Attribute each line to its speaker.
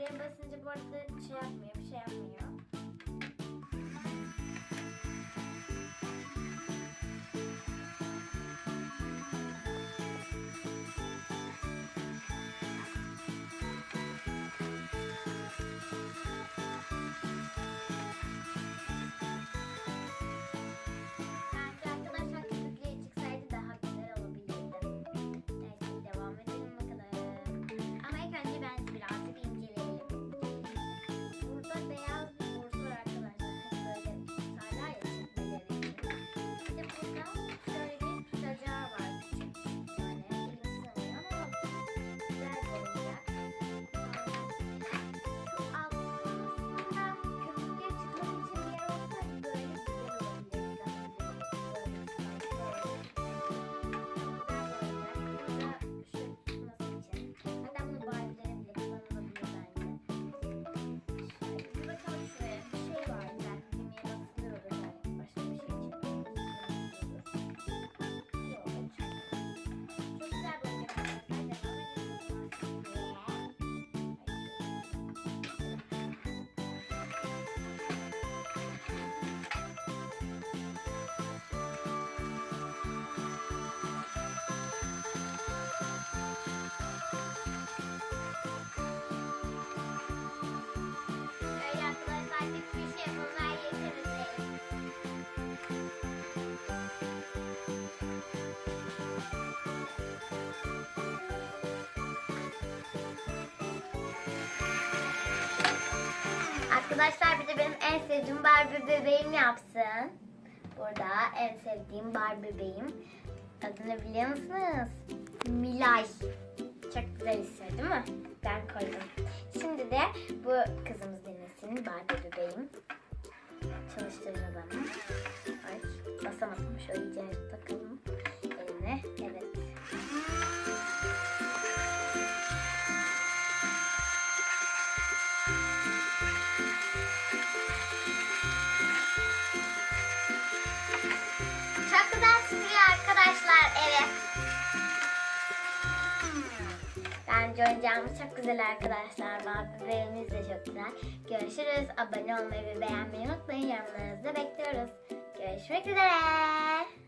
Speaker 1: düğmeye basınca bu arada bir şey yapmıyor. Arkadaşlar bir de benim en sevdiğim Barbie bebeğim yapsın. Burada en sevdiğim Barbie bebeğim. Adını biliyor musunuz? Milay. Çok güzel ismi değil mi? Ben koydum. Şimdi de bu kızımız denesin. Barbie bebeğim. Çalıştırıyor bana. Ay basamadım. Şöyle iyice takalım eline. Evet. Çok güzel süpürüyor arkadaşlar evi. Bence oyuncağımız çok güzel arkadaşlar. Bebeğimiz de çok güzel. Görüşürüz. Abone olmayı ve beğenmeyi unutmayın. Yorumlarınızı da bekliyoruz. Görüşmek üzere.